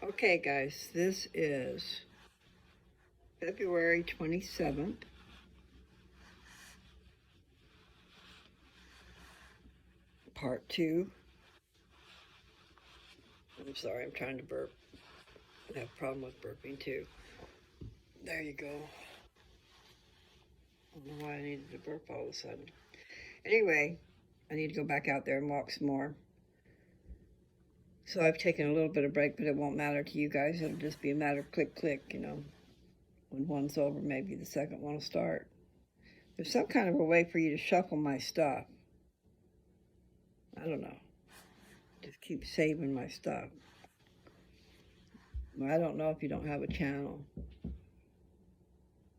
Okay, guys, this is February 27th, part two. I'm sorry, I'm trying to burp. I have a problem with burping too. There you go. I don't know why I needed to burp all of a sudden. Anyway, I need to go back out there and walk some more. So I've taken a little bit of break, but it won't matter to you guys. It'll just be a matter of click, click, When one's over, maybe the second one will start. There's some kind of a way for you to shuffle my stuff. I don't know. Just keep saving my stuff. I don't know if you don't have a channel,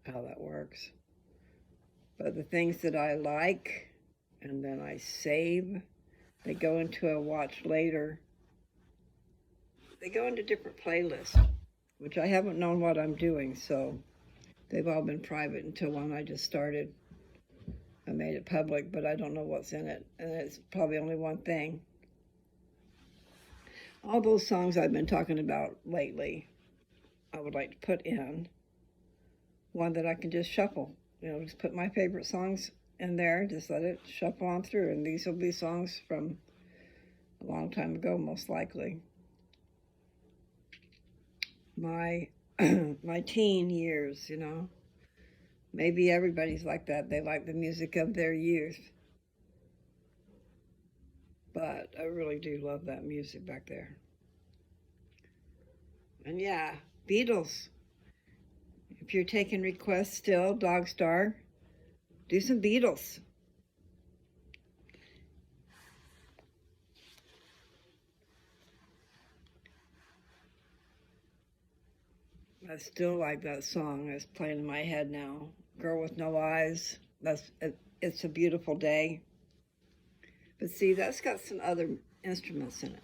how that works. But the things that I like and then I save, they go into a watch later. They go into different playlists, which I haven't known what I'm doing, so they've all been private until when I just started. I made it public, but I don't know what's in it, and it's probably only one thing. All those songs I've been talking about lately, I would like to put in one that I can just shuffle. Just put my favorite songs in there, just let it shuffle on through. And these will be songs from a long time ago, most likely. My my teen years, Maybe everybody's like that. They like the music of their youth. But I really do love that music back there. And yeah, Beatles. If you're taking requests still, Dogstar, do some Beatles. I still like that song. It's playing in my head now. Girl with No Eyes. It's a Beautiful Day. But see, that's got some other instruments in it.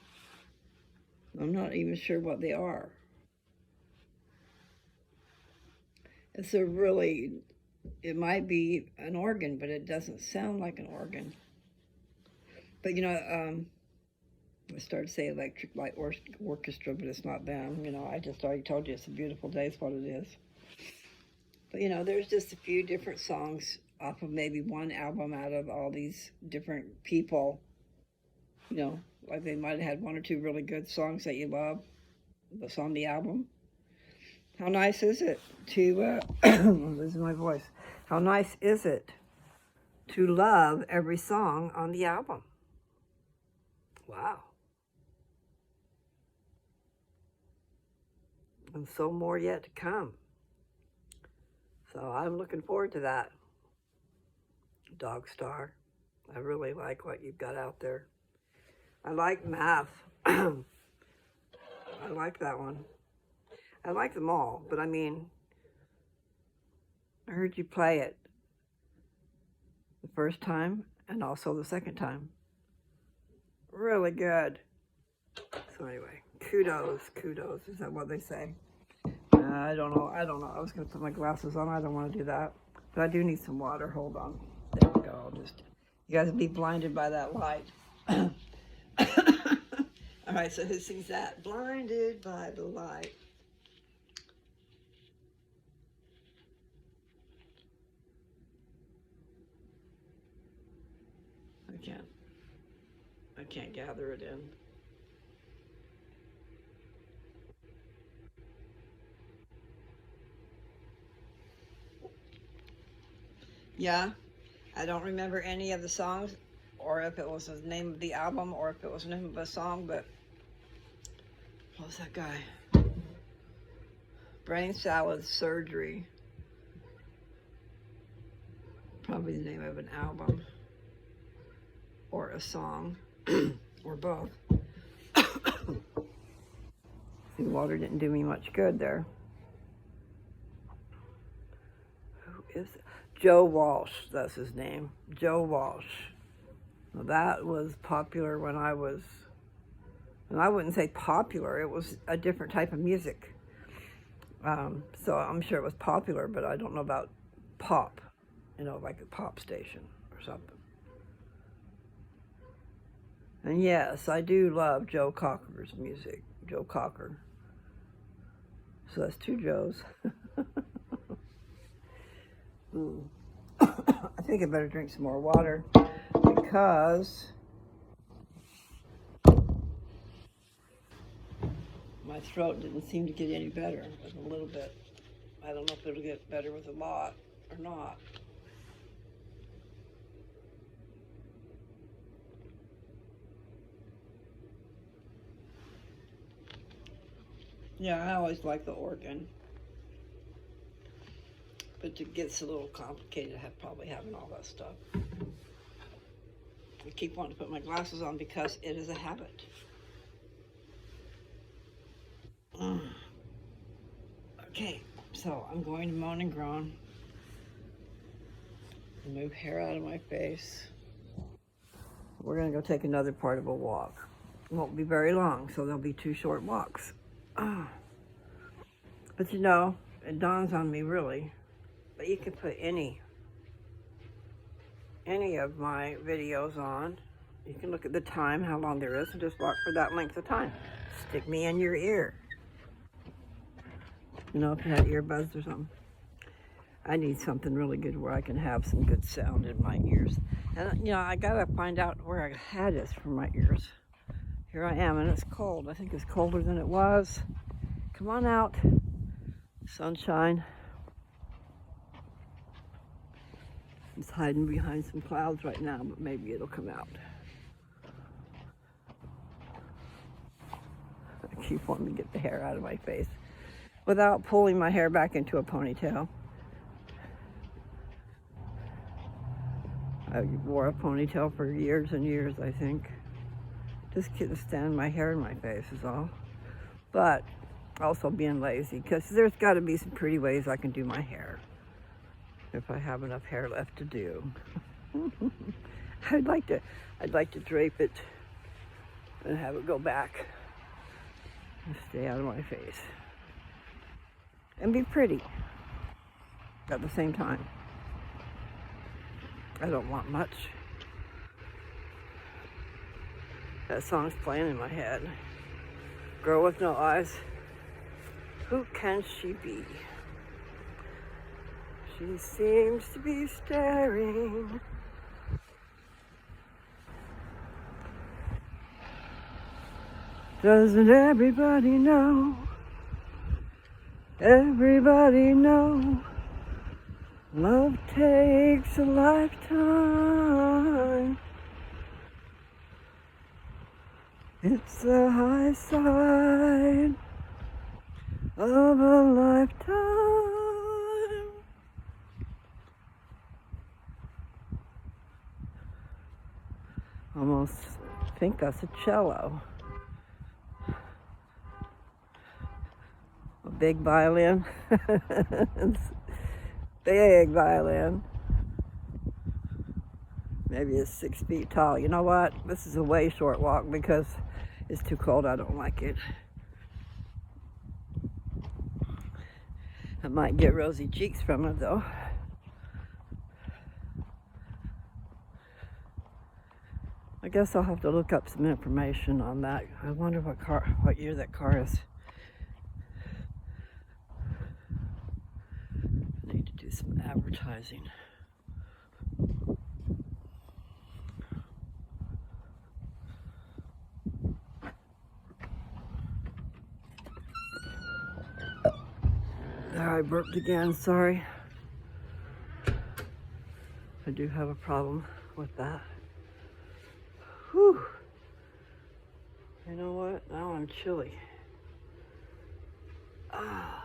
I'm not even sure what they are. It might be an organ, but it doesn't sound like an organ. But I started to say Electric Light Orchestra, but it's not them. I just already told you it's a beautiful day is what it is. But there's just a few different songs off of maybe one album out of all these different people. Like they might have had one or two really good songs that you love that's on the album. How nice is it to, I'm losing my voice. How nice is it to love every song on the album? Wow. And so more yet to come. So I'm looking forward to that, Dogstar. I really like what you've got out there. I like Math. I like that one. I like them all, but I heard you play it the first time and also the second time. Really good. So anyway, kudos. Is that what they say? I don't know. I was going to put my glasses on. I don't want to do that. But I do need some water. Hold on. There we go. You guys will be blinded by that light. All right, so who sings that? Blinded by the light. I can't gather it in. Yeah, I don't remember any of the songs, or if it was the name of the album, or if it was the name of a song, but what was that guy? Brain Salad Surgery. Probably the name of an album, or a song, or both. See, water didn't do me much good there. Who is it? Joe Walsh, that's his name. Joe Walsh. Now that was popular when I wouldn't say popular, it was a different type of music. So I'm sure it was popular, but I don't know about pop, like a pop station or something. And yes, I do love Joe Cocker's music. Joe Cocker. So that's 2 Joes. Ooh. I think I better drink some more water because my throat didn't seem to get any better with a little bit. I don't know if it'll get better with a lot or not. Yeah, I always like the organ. But it gets a little complicated probably having all that stuff. I keep wanting to put my glasses on because it is a habit. Okay, so I'm going to moan and groan. Move hair out of my face. We're going to go take another part of a walk. It won't be very long, so there'll be 2 short walks. But you know, it dawns on me really, but you can put any of my videos on. You can look at the time, how long there is, and just walk for that length of time. Stick me in your ear. You know, if you had earbuds or something. I need something really good where I can have some good sound in my ears. And, you know, I gotta find out where a hat is for my ears. Here I am, and it's cold. I think it's colder than it was. Come on out, sunshine. It's hiding behind some clouds right now, but maybe it'll come out. I keep wanting to get the hair out of my face without pulling my hair back into a ponytail. I wore a ponytail for years and years, I think. Just couldn't stand my hair in my face is all. But also being lazy, because there's got to be some pretty ways I can do my hair if I have enough hair left to do. I'd like to drape it and have it go back and stay out of my face and be pretty at the same time. I don't want much. That song's playing in my head. Girl with no eyes. Who can she be? She seems to be staring. Doesn't everybody know? Everybody know. Love takes a lifetime. It's the high side of a lifetime. Almost think that's a cello. A big violin. Big violin. Maybe it's 6 feet tall. You know what? This is a way short walk because it's too cold. I don't like it. I might get rosy cheeks from it though. I guess I'll have to look up some information on that. I wonder what year that car is. I need to do some advertising. There, I burped again, sorry. I do have a problem with that. Whew. You know what? Now I'm chilly. Oh.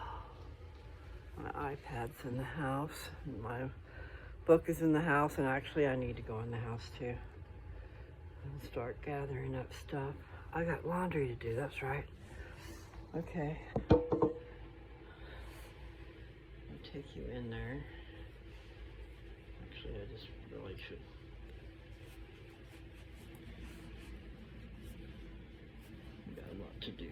My iPad's in the house, and my book is in the house, and actually I need to go in the house too and start gathering up stuff. I got laundry to do, that's right. Okay. I'll take you in there. Actually, I just really should. I've got a lot to do.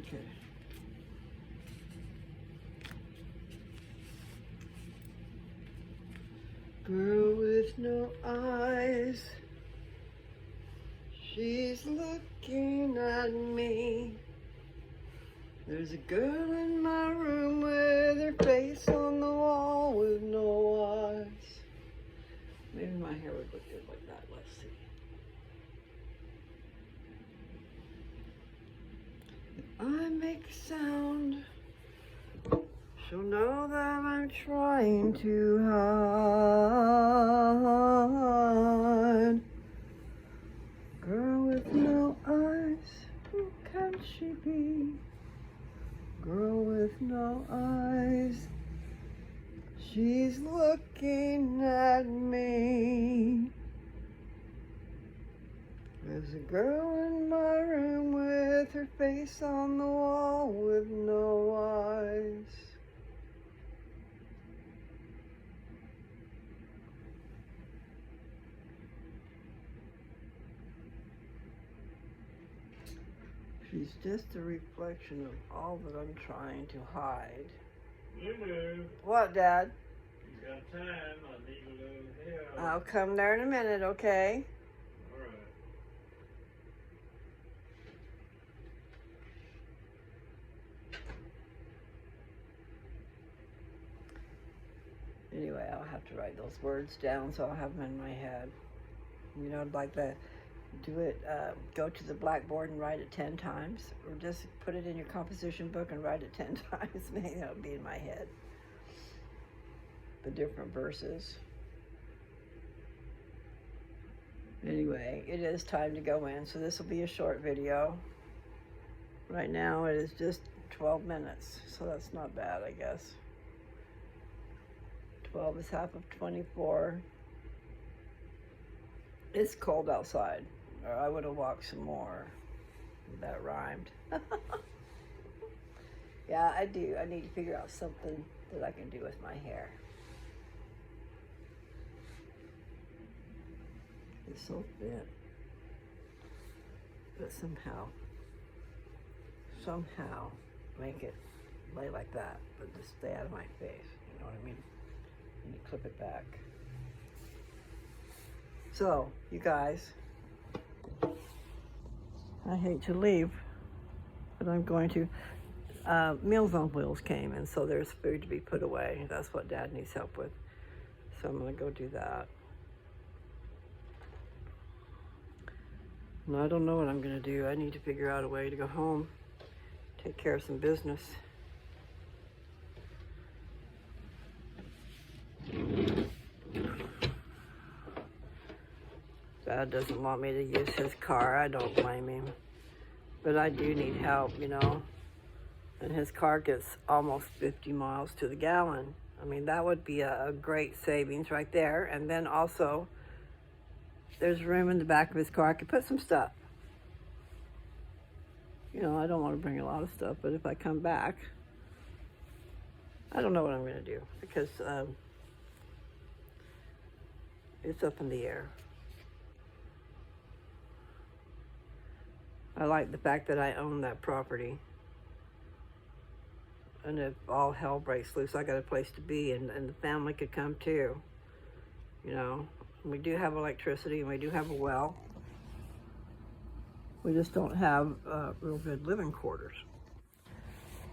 Okay. Girl with no eyes, she's looking at me. There's a girl in my room with her face on the wall with no eyes. Maybe my hair would look good like that. Let's see. If I make a sound, she'll know that I'm trying to hide. Girl with no eyes, who can she be? Girl with no eyes, she's looking at me. There's a girl in my room with her face on the wall with no eyes. She's just a reflection of all that I'm trying to hide. Lulu, What, Dad? you got time? I need a little help. I'll come there in a minute, okay? All right. Anyway, I'll have to write those words down so I'll have them in my head. You know, like go to the blackboard and write it 10 times, or just put it in your composition book and write it 10 times. Maybe that'll be in my head. The different verses. Anyway, it is time to go in, so this will be a short video. Right now it is just 12 minutes, so that's not bad, I guess. 12 is half of 24. It's cold outside, or I would have walked some more. That rhymed. Yeah, I do. I need to figure out something that I can do with my hair. It's so thin. But somehow make it lay like that, but just stay out of my face. You know what I mean? And you clip it back. So, you guys, I hate to leave, but I'm going to. Meals on Wheels came, and so there's food to be put away. That's what Dad needs help with. So I'm going to go do that. And I don't know what I'm going to do. I need to figure out a way to go home, take care of some business. Dad doesn't want me to use his car. I don't blame him. But I do need help, you know. And his car gets almost 50 miles to the gallon. I mean, that would be a great savings right there. And then also, there's room in the back of his car. I could put some stuff. You know, I don't want to bring a lot of stuff, but if I come back, I don't know what I'm going to do because it's up in the air. I like the fact that I own that property. And if all hell breaks loose, I got a place to be, and the family could come too. You know, we do have electricity and we do have a well. We just don't have real good living quarters.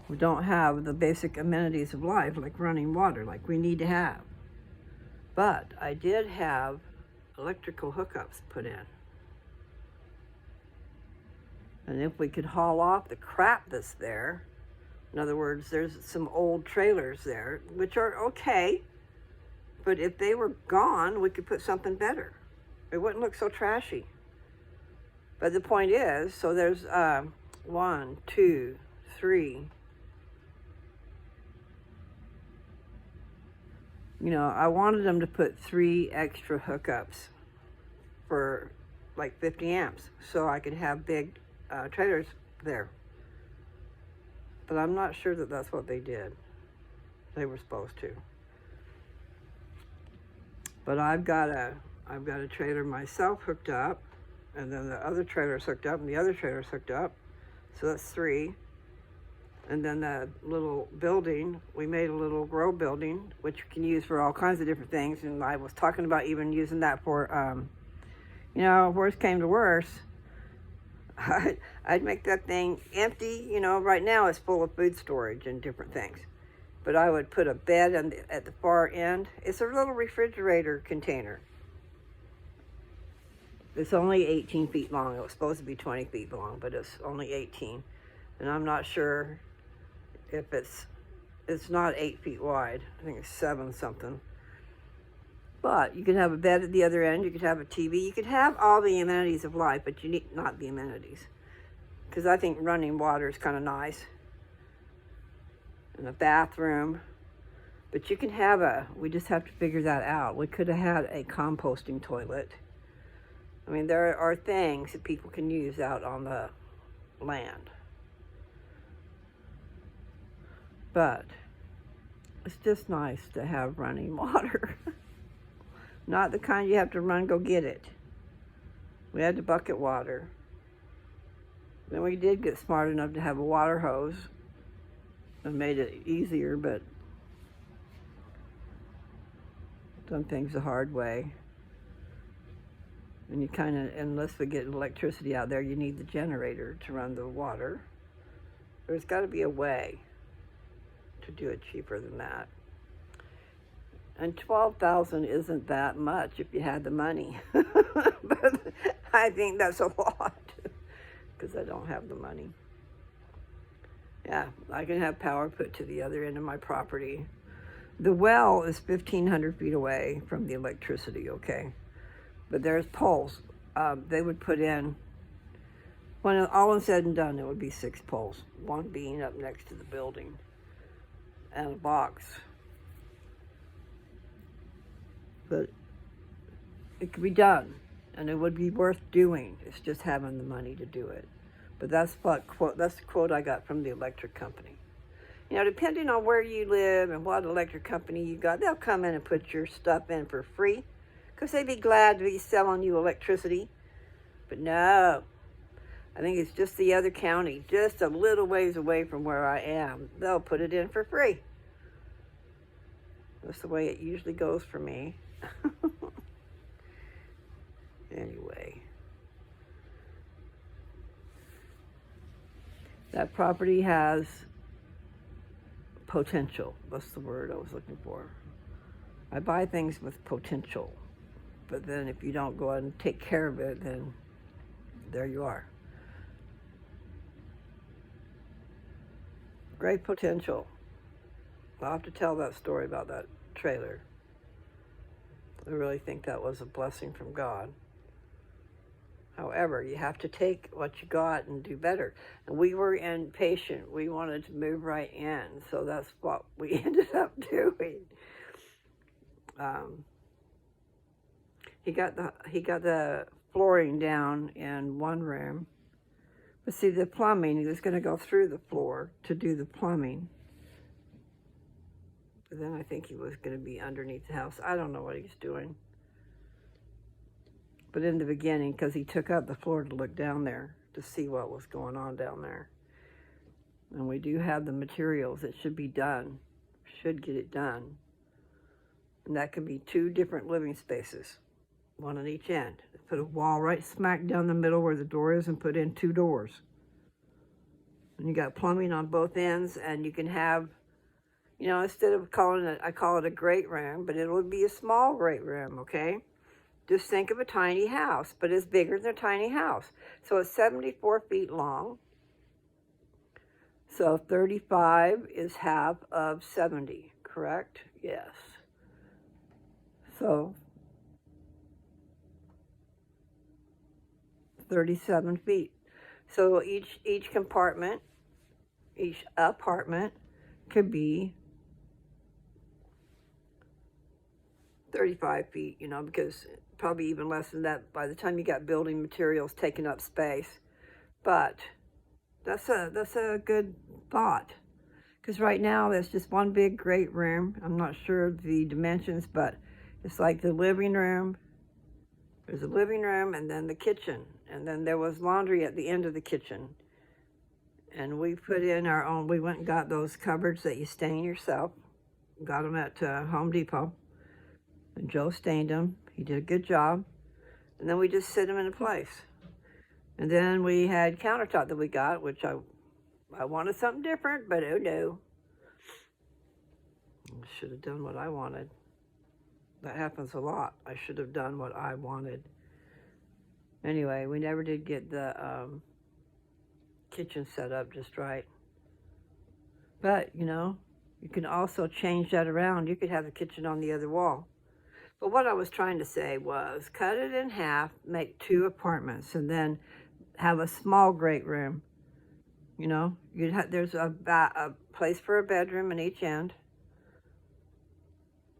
We don't have the basic amenities of life, like running water, like we need to have. But I did have electrical hookups put in. And if we could haul off the crap that's there, in other words, there's some old trailers there, which are okay, but if they were gone, we could put something better. It wouldn't look so trashy. But the point is, so there's 1, 2, 3. You know, I wanted them to put 3 extra hookups for like 50 amps so I could have big trailers there. But I'm not sure that that's what they did. They were supposed to. But I've got a trailer myself hooked up, and then the other trailer's hooked up, and the other trailer's hooked up. So that's 3. And then the little building, we made a little grow building, which you can use for all kinds of different things. And I was talking about even using that for, worst came to worse, I'd make that thing empty. Right now it's full of food storage and different things. But I would put a bed at the far end. It's a little refrigerator container. It's only 18 feet long. It was supposed to be 20 feet long, but it's only 18. And I'm not sure if it's not 8 feet wide. I think it's 7 something. But you can have a bed at the other end. You could have a TV. You could have all the amenities of life, but you need not the amenities. Because I think running water is kind of nice. And a bathroom. But you can have we just have to figure that out. We could have had a composting toilet. I mean, there are things that people can use out on the land. But it's just nice to have running water. Not the kind you have to run, go get it. We had the bucket water. Then we did get smart enough to have a water hose. It made it easier, but done things the hard way. And you kind of, unless we get electricity out there, you need the generator to run the water. There's got to be a way to do it cheaper than that. And $12,000 isn't that much if you had the money. But I think that's a lot because I don't have the money. Yeah, I can have power put to the other end of my property. The well is 1,500 feet away from the electricity, okay? But there's poles. They would put in, when all is said and done, it would be 6 poles. One being up next to the building and a box. But it could be done, and it would be worth doing. It's just having the money to do it. But that's the quote I got from the electric company. Depending on where you live and what electric company you got, they'll come in and put your stuff in for free because they'd be glad to be selling you electricity. But no, I think it's just the other county, just a little ways away from where I am. They'll put it in for free. That's the way it usually goes for me. Anyway. That property has potential. That's the word I was looking for. I buy things with potential. But then if you don't go out and take care of it, then there you are. Great potential. I'll have to tell that story about that trailer. I really think that was a blessing from God. However, you have to take what you got and do better. And we were impatient. We wanted to move right in. So that's what we ended up doing. He got the flooring down in one room. But see, the plumbing, he was going to go through the floor to do the plumbing. But then I think he was going to be underneath the house. I don't know what he's doing. But in the beginning, because he took up the floor to look down there to see what was going on down there. And we do have the materials. It should be done. Should get it done. And that could be 2 different living spaces. One on each end. Put a wall right smack down the middle where the door is and put in 2 doors. And you got plumbing on both ends, and you can have, instead of calling it, I call it a great room, but it would be a small great room, okay? Just think of a tiny house, but it's bigger than a tiny house. So it's 74 feet long. So 35 is half of 70, correct? Yes. So 37 feet. So each compartment, each apartment could be 35 feet, because probably even less than that by the time you got building materials taking up space. But that's a good thought, because right now there's just one big great room. I'm not sure of the dimensions, but it's like the living room. There's a living room and then the kitchen, and then there was laundry at the end of the kitchen, And we put in our own, we went and got those cupboards that you stain yourself. Got them at Home Depot. And Joe stained them. He did a good job. And then we just sit them in place. And then we had countertop that we got, which I wanted something different, but oh no. I should have done what I wanted. That happens a lot. I should have done what I wanted. Anyway, we never did get the kitchen set up just right. But, you know, you can also change that around. You could have the kitchen on the other wall. But what I was trying to say was cut it in half, make 2 apartments, and then have a small great room. You know, there's a place for a bedroom in each end.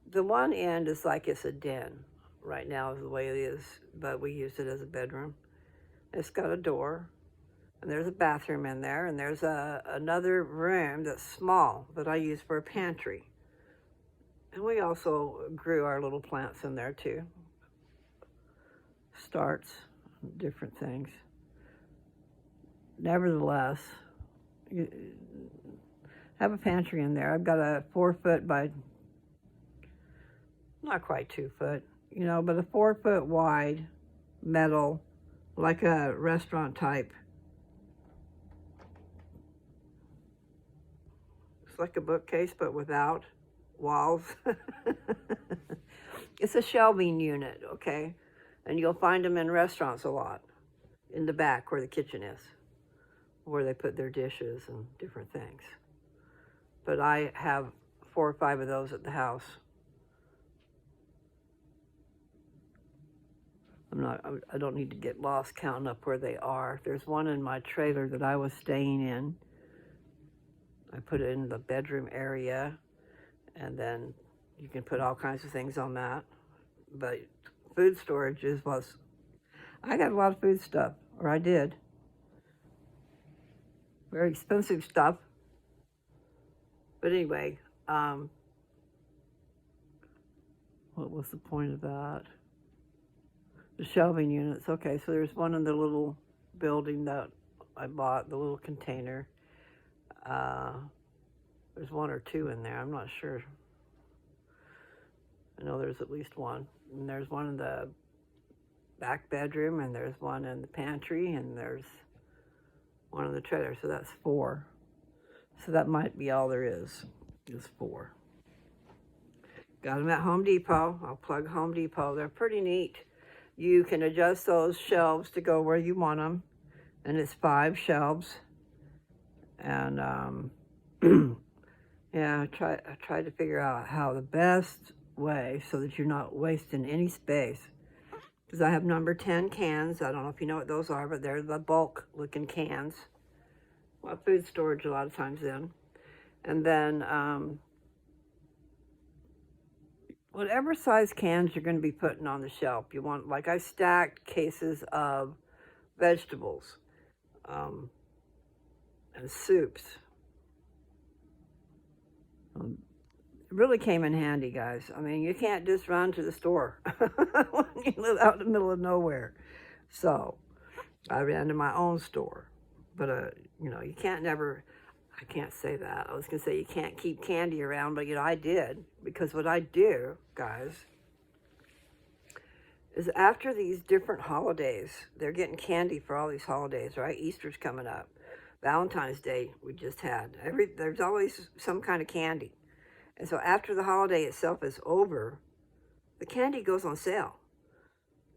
The one end is like it's a den. Right now is the way it is, but we use it as a bedroom. It's got a door, and there's a bathroom in there, and there's another room that's small that I use for a pantry. And we also grew our little plants in there too. Starts, different things. Nevertheless, you have a pantry in there. I've got a 4 foot by, not quite 2 foot, you know, but a 4 foot wide metal, like a restaurant type. It's like a bookcase, but without walls. It's a shelving unit, okay? And you'll find them in restaurants a lot, in the back where the kitchen is, where they put their dishes and different things. But I have 4 or 5 of those at the house. I don't need to get lost counting up where they are. There's one in my trailer that I was staying in. I put it in the bedroom area, and then you can put all kinds of things on that. But food storage I got a lot of food stuff, or I did. Very expensive stuff. But anyway, what was the point of that? The shelving units. Okay, so there's one in the little building that I bought, the little container. There's 1 or 2 in there, I'm not sure. I know there's at least 1. And there's one in the back bedroom, and there's one in the pantry, and there's one in the trailer, so that's 4. So that might be all there is 4. Got them at Home Depot. I'll plug Home Depot. They're pretty neat. You can adjust those shelves to go where you want them, and it's 5 shelves. And yeah, I tried to figure out how the best way so that you're not wasting any space. Because I have number 10 cans. I don't know if you know what those are, but they're the bulk looking cans. Well, food storage a lot of times in. And then whatever size cans you're going to be putting on the shelf. You want, like I stacked cases of vegetables and soups. It really came in handy, guys. I mean, you can't just run to the store when you live out in the middle of nowhere. So I ran to my own store. But, you know, you can't I can't say that. I was going to say you can't keep candy around, but, you know, I did. Because what I do, guys, is after these different holidays, they're getting candy for all these holidays, right? Easter's coming up. Valentine's Day we just had. There's always some kind of candy. And so after the holiday itself is over, the candy goes on sale.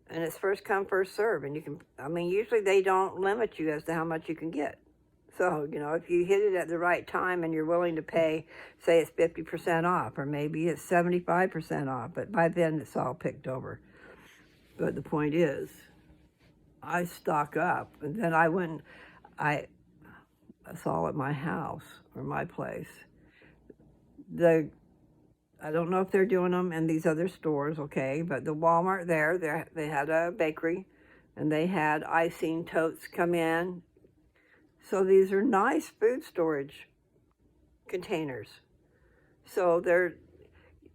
And it's first come, first serve. And you can, I mean, usually they don't limit you as to how much you can get. So, you know, if you hit it at the right time and you're willing to pay, say it's 50% off, or maybe it's 75% off, but by then it's all picked over. But the point is, I stock up, and then that's all at my house or my place. I don't know if they're doing them in these other stores, okay, but the Walmart they had a bakery, and they had icing totes come in. So these are nice food storage containers. So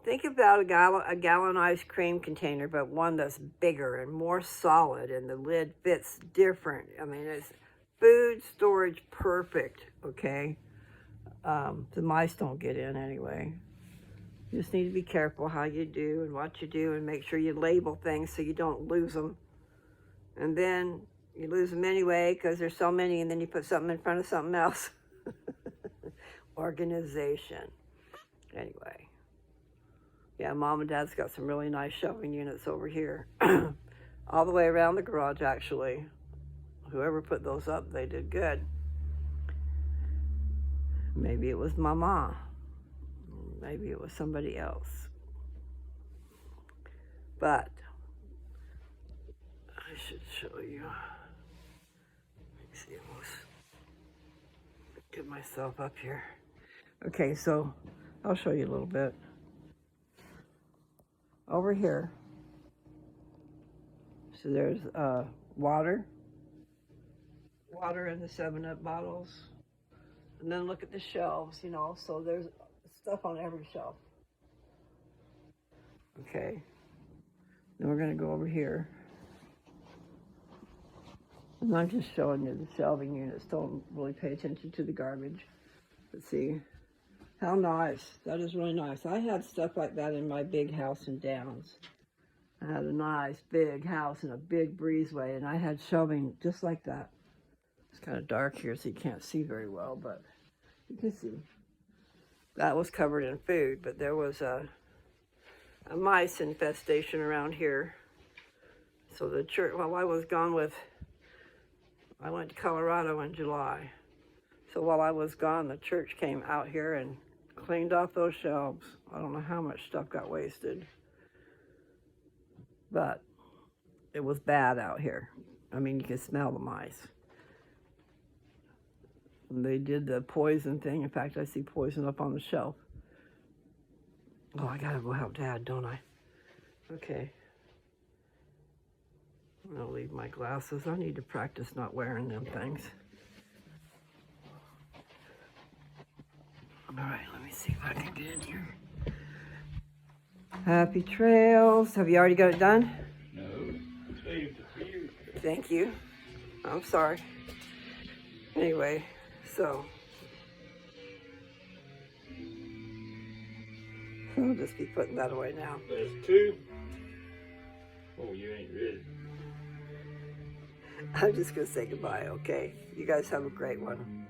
think about a gallon ice cream container, but one that's bigger and more solid, and the lid fits different. I mean, it's food storage perfect, okay? The mice don't get in anyway. You just need to be careful how you do and what you do, and make sure you label things so you don't lose them. And then you lose them anyway because there's so many, and then you put something in front of something else. Organization. Anyway. Yeah, Mom and Dad's got some really nice shelving units over here. All the way around the garage, actually. Whoever put those up, they did good. Maybe it was Mama. Maybe it was somebody else. But I should show you. Let me see, let's get myself up here. Okay, so I'll show you a little bit. Over here, so there's water in the 7-Up bottles. And then look at the shelves, you know, so there's stuff on every shelf. Okay. Then we're going to go over here. And I'm just showing you the shelving units. Don't really pay attention to the garbage. Let's see. How nice. That is really nice. I had stuff like that in my big house in Downs. I had a nice big house and a big breezeway, and I had shelving just like that. It's kind of dark here, so you can't see very well, but you can see. That was covered in food, but there was a mice infestation around here. So the church, while I was gone I went to Colorado in July. So while I was gone, the church came out here and cleaned off those shelves. I don't know how much stuff got wasted. But it was bad out here. I mean, you could smell the mice. And they did the poison thing. In fact, I see poison up on the shelf. Oh, I gotta go help Dad, don't I? Okay. I'm gonna leave my glasses. I need to practice not wearing them things. All right, let me see if I can get in here. Happy trails. Have you already got it done? No, saved it for you. Thank you. I'm sorry. Anyway, so I'll just be putting that away now. There's 2. Oh, you ain't ready. I'm just gonna say goodbye, okay? You guys have a great one.